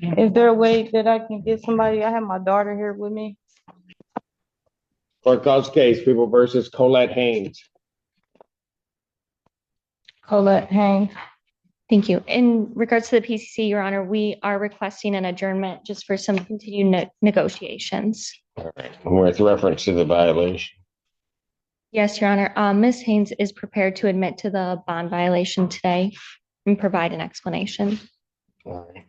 Is there a way that I can get somebody? I have my daughter here with me. Court calls case, People versus Colette Haynes. Colette Haynes. Thank you. In regards to the PCC, Your Honor, we are requesting an adjournment just for some continued negotiations. All right. With reference to the violation. Yes, Your Honor. Ms. Haynes is prepared to admit to the bond violation today and provide an explanation. All right.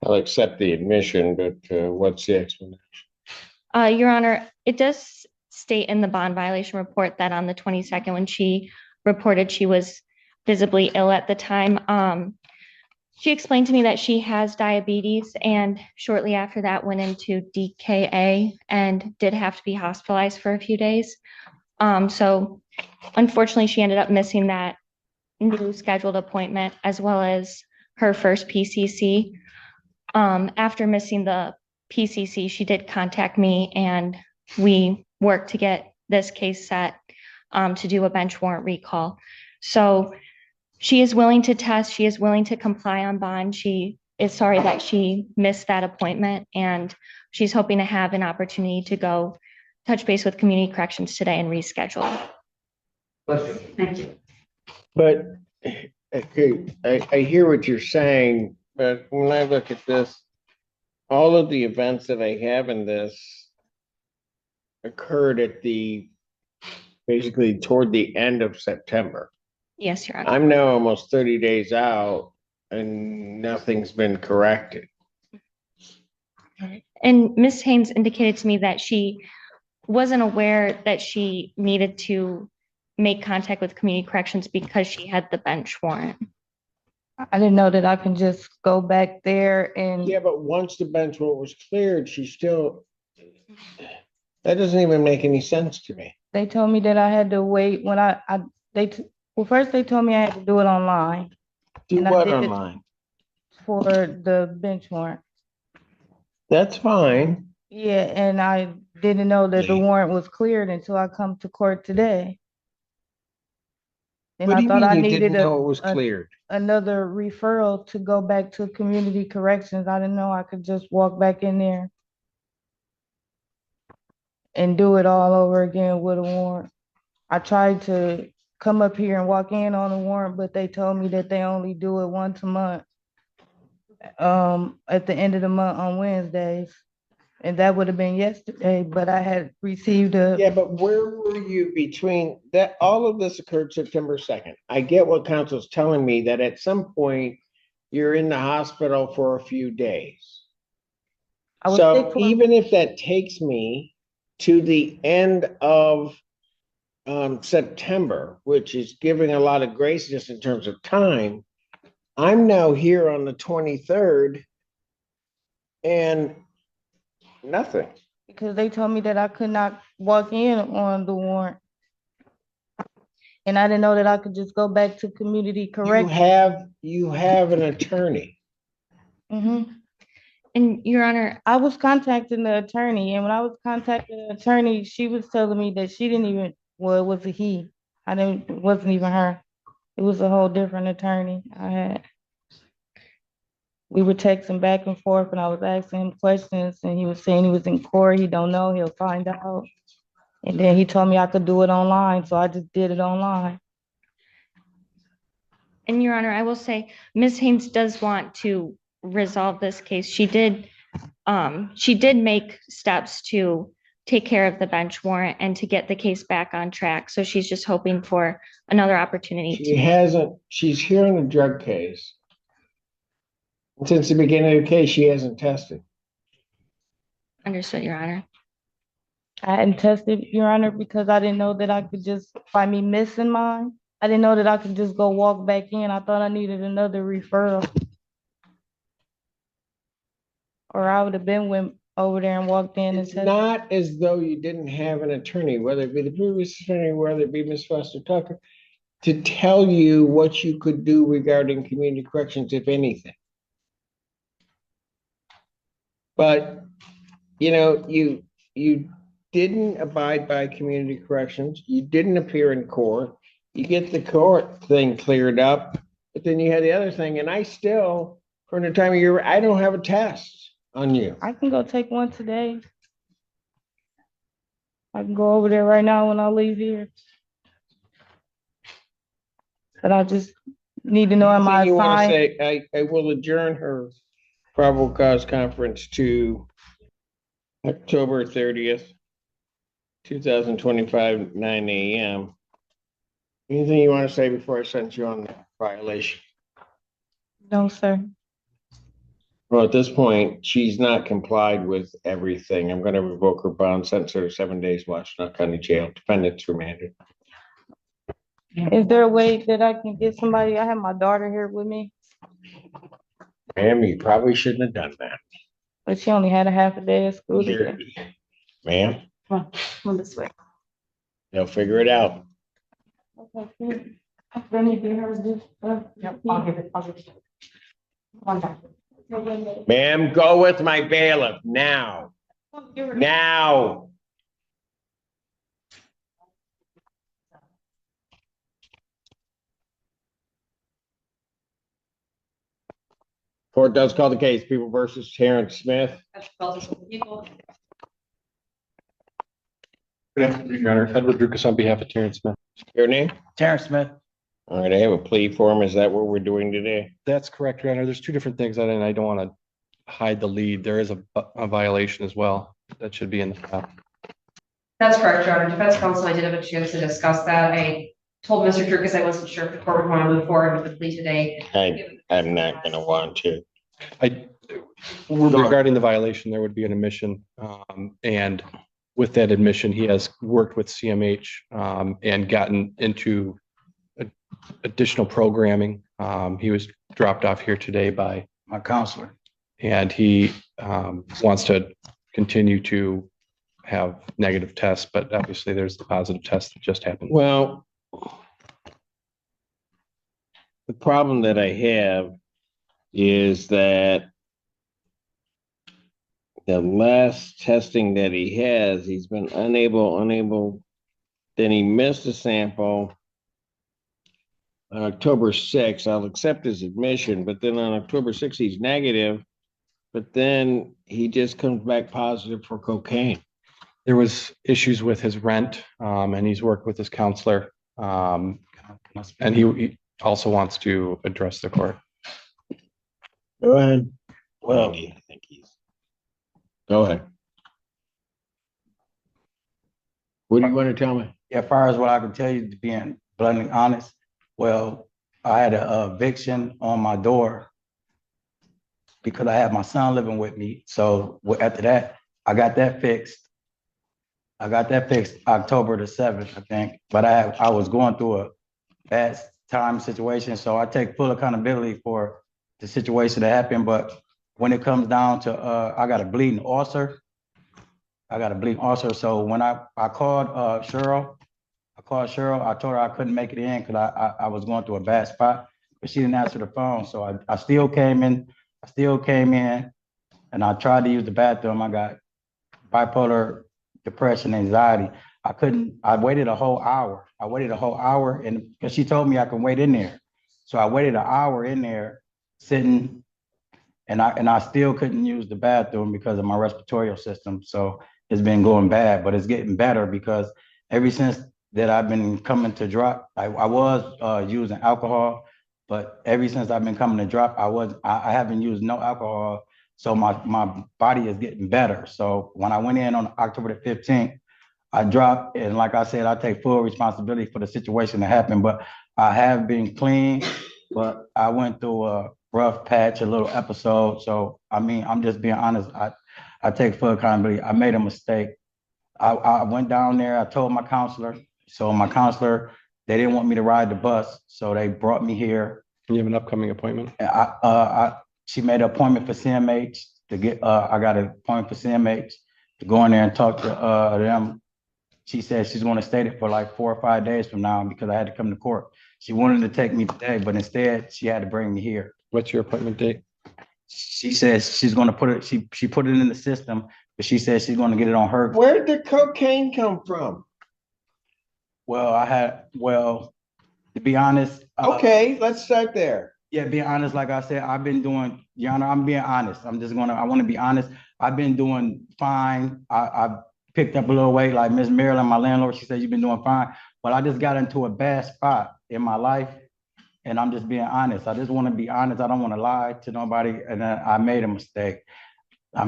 I'll accept the admission, but what's the explanation? Your Honor, it does state in the bond violation report that on the 22nd, when she reported she was visibly ill at the time, she explained to me that she has diabetes and shortly after that went into DKA and did have to be hospitalized for a few days. So unfortunately, she ended up missing that new scheduled appointment as well as her first PCC. After missing the PCC, she did contact me and we worked to get this case set to do a bench warrant recall. So she is willing to test. She is willing to comply on bond. She is sorry that she missed that appointment and she's hoping to have an opportunity to go touch base with community corrections today and reschedule. Thank you. But okay, I hear what you're saying, but when I look at this, all of the events that I have in this occurred at basically toward the end of September. Yes, Your Honor. I'm now almost 30 days out and nothing's been corrected. And Ms. Haynes indicated to me that she wasn't aware that she needed to make contact with community corrections because she had the bench warrant. I didn't know that I can just go back there and Yeah, but once the bench warrant was cleared, that doesn't even make any sense to me. they told me that I had to wait when well, first they told me I had to do it online Do And I what did it. online? for the bench warrant. That's fine. Yeah, and I didn't know that the warrant was cleared until I come to court today. And What I do you thought mean I you needed didn't know it was cleared? another referral to go back to community corrections. I didn't know I could just walk back in there and do it all over again with a warrant. I tried to come up here and walk in on a warrant, but they told me that they only do it once a month. At the end of the month on Wednesdays. And that would have been yesterday, but I had received Yeah, but where were you between that? All of this occurred September 2nd. I get what counsel's telling me that at some point you're in the hospital for a few days. I was So sick for even if that takes me to the end of September, which is giving a lot of grace just in terms of time, I'm now here on the 23rd and nothing. because they told me that I could not walk in on the warrant. And I didn't know that I could just go back to community You correction. have an attorney. Mhm. And Your Honor, I was contacting the attorney, and when I was contacting the attorney, she was telling me that she didn't even, well, it was a he. It wasn't even her. It was a whole different attorney I had. We were texting back and forth and I was asking him questions and he was saying he was in court. He don't know, he'll find out. And then he told me I could do it online, so I just did it online. and Your Honor, I will say Ms. Haynes does want to resolve this case. She did make steps to take care of the bench warrant and to get the case back on track. So she's just hoping for another opportunity She's here on a drug case. Since the beginning of the case, she hasn't tested. understood, Your Honor. I hadn't tested, Your Honor, because I didn't know that I could just, by me missing mine, I didn't know that I could just go walk back in. I thought I needed another referral. Or I would have went over there and walked in and It's tested. not as though you didn't have an attorney, whether it be the previous attorney, whether it be Ms. Foster Tucker, to tell you what you could do regarding community corrections, if anything. But, you didn't abide by community corrections. You didn't appear in court. You get the court thing cleared up, but then you had the other thing, and I still For the time of year, I don't have a test on you. I can go take one today. I can go over there right now when I leave here. But I just need to know, am I Anything you want to assigned? say? I will adjourn her probable cause conference to October 30th, 2025, 9 a.m. Anything you want to say before I send you on the violation? No, sir. Well, at this point, she's not complied with everything. I'm gonna revoke her bond, sentence her to 7 days, Washington County Jail, defendant's remanded. Is there a way that I can get somebody? I have my daughter here with me, Ma'am, you probably shouldn't have done that. but she only had a half a day of school today. Ma'am, Come on this way. they'll figure it out. Okay, good. Let me get her this. Yep, I'll give it. One back. Ma'am, go with my bailiff now. Now. Court does call the case, People versus Terrence Smith. Good afternoon, Your Honor. Edward Lucas on behalf of Terrence Smith. Your name? Terrence Smith. All right, I have a plea form. Is that what we're doing today? That's correct, Your Honor. There's two different things on it, and I don't want to hide the lead. There is a violation as well. That should be in the file. That's correct, Your Honor. Defense counsel, I did have a chance to discuss that. I told Mr. Turkis I wasn't sure if the court would want to move forward with the plea today. I'm not gonna want to. Regarding the violation, there would be an admission. And with that admission, he has worked with CMH and gotten into additional programming. He was dropped off here today by My counselor. and he wants to continue to have negative tests, but obviously there's the positive test that just happened. Well, the problem that I have is that the last testing that he has, he's been unable, then he missed a sample on October 6th. I'll accept his admission, but then on October 6th, he's negative, but then he just comes back positive for cocaine. There was issues with his rent, and he's worked with his counselor. And he also wants to address the court. Go ahead. Well, I think he's. Go ahead. What do you want to tell me? as far as what I can tell you, to being bluntly honest, well, I had a eviction on my door because I had my son living with me. So after that, I got that fixed. October the 7th, I think. But I was going through a bad time situation, so I take full accountability for the situation that happened. But when it comes down to, I got a bleeding ulcer. So when I called Cheryl, I told her I couldn't make it in because I was going through a bad spot, but she didn't answer the phone. So I still came in, and I tried to use the bathroom. I got bipolar depression, anxiety. I waited a whole hour. And because she told me I can wait in there. So I waited an hour in there sitting, and I still couldn't use the bathroom because of my respiratory system. So it's been going bad, but it's getting better because ever since that I've been coming to drop, I was using alcohol, but ever since I've been coming to drop, I haven't used no alcohol. So my body is getting better. So when I went in on October the 15th, I dropped, and like I said, I take full responsibility for the situation that happened, but I have been clean, but I went through a rough patch, a little episode. So, I mean, I'm just being honest. I take full accountability. I made a mistake. I went down there, I told my counselor. So my counselor, they didn't want me to ride the bus. So they brought me here. You have an upcoming appointment? She made an appointment for CMH to get, I got an appointment for CMH to go in there and talk to them. She said she's going to stay there for like 4 or 5 days from now because I had to come to court. She wanted to take me today, but instead she had to bring me here. What's your appointment date? She says she's going to put it, she put it in the system, but she says she's going to get it on her. Where'd the cocaine come from? Well, to be honest. Okay, let's start there. Yeah, being honest, like I said, I've been doing, Your Honor, I'm being honest. I want to be honest. I've been doing fine. I picked up a little weight, like Miss Marilyn, my landlord, she said, you've been doing fine. But I just got into a bad spot in my life. And I'm just being honest. I just want to be honest. I don't want to lie to nobody. And then I made a mistake. I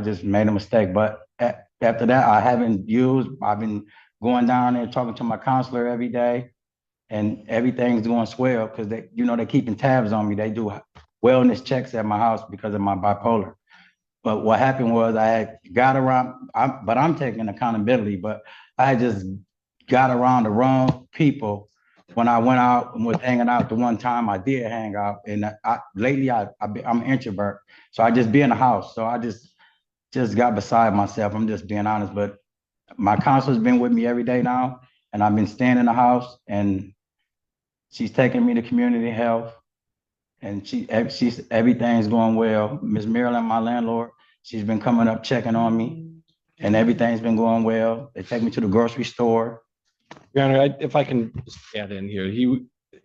just made a mistake. But after that, I've been going down there talking to my counselor every day, and everything's going swell because they're keeping tabs on me. They do wellness checks at my house because of my bipolar. But what happened was I had got around, but I'm taking accountability, but I had just got around the wrong people when I went out and was hanging out the one time I did hang out. And lately I'm an introvert. So I just be in the house. So I just got beside myself. I'm just being honest, but my counselor's been with me every day now, and I've been staying in the house, and she's taking me to community health, and she's everything's going well. Miss Marilyn, my landlord, she's been coming up checking on me, and everything's been going well. They take me to the grocery store. Your Honor, if I can just add in here,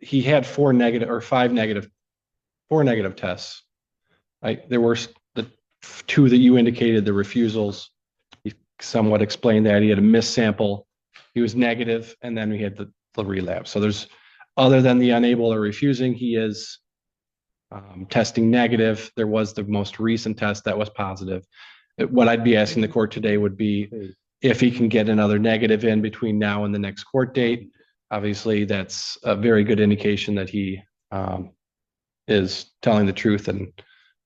he had four negative tests. There were the two that you indicated, the refusals. He somewhat explained that he had a missed sample. He was negative, and then we had the relapse. So there's, other than the unable or refusing, he is testing negative. There was the most recent test that was positive. What I'd be asking the court today would be if he can get another negative in between now and the next court date. Obviously, that's a very good indication that he is telling the truth and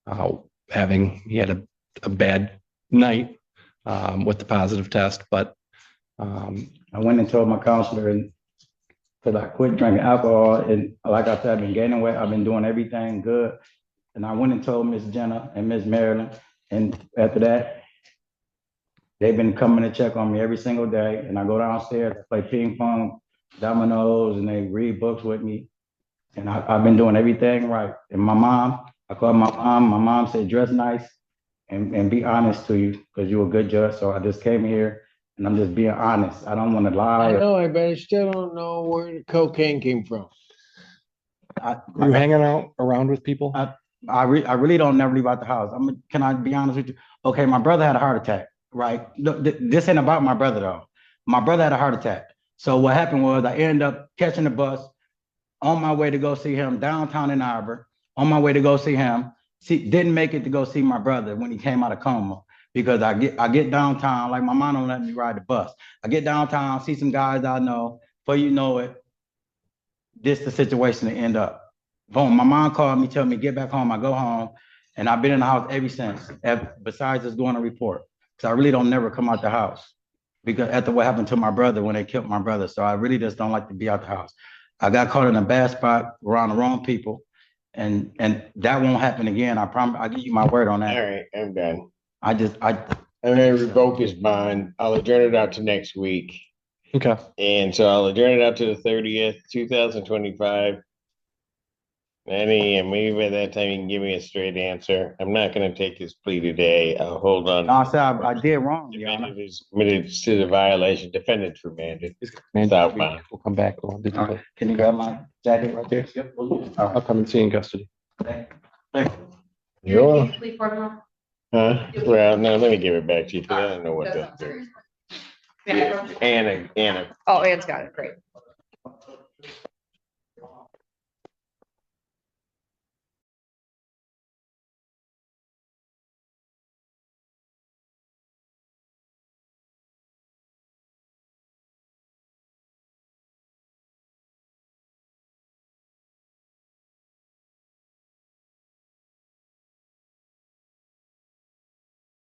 he had a bad night with the positive test. But I went and told my counselor, and because I quit drinking alcohol, and like I said, I've been gaining weight. I've been doing everything good. And I went and told Miss Jenna and Miss Marilyn. And after that, they've been coming to check on me every single day. And I go downstairs, I play ping pong, dominoes, and they read books with me. And I've been doing everything right. And I called my mom. My mom said, dress nice and be honest to you because you're a good judge. So I just came here and I'm just being honest. I don't want to lie. I know, but I still don't know where the cocaine came from. were you hanging out around with people? I really don't never leave out the house. Can I be honest with you? Okay, my brother had a heart attack, right? This ain't about my brother though. My brother had a heart attack. So what happened was I ended up catching the bus on my way to go see him downtown in Arbor, on my way to go see him. Didn't make it to go see my brother when he came out of coma because I get downtown, like my mom don't let me ride the bus. I get downtown, see some guys I know, before you know it, this the situation to end up. Boom, my mom called me, tell me, get back home. I go home, and I've been in the house ever since, besides just doing a report. Because I really don't never come out the house because after what happened to my brother when they killed my brother. So I really just don't like to be out the house. I got caught in a bad spot around the wrong people, and that won't happen again. I promise. I give you my word on that. All right, I'm done. I'm gonna revoke his bond. I'll adjourn it out to next week. Okay. And so I'll adjourn it out to the 30th, 2025. Maybe by that time you can give me a straight answer. I'm not gonna take his plea today. I'll hold on. No, I said I did wrong, Your Honor. Defendant is admitted to the violation. Defendant's remanded. Man, Southbound. we'll come back. Can you grab my jacket right there? Yep. I'll come and see you in custody. Thank you. You're, Plea form now? well, no, let me give it back to you, because I don't know what That to sounds do. serious. Anna. Oh, Ann's got it, great.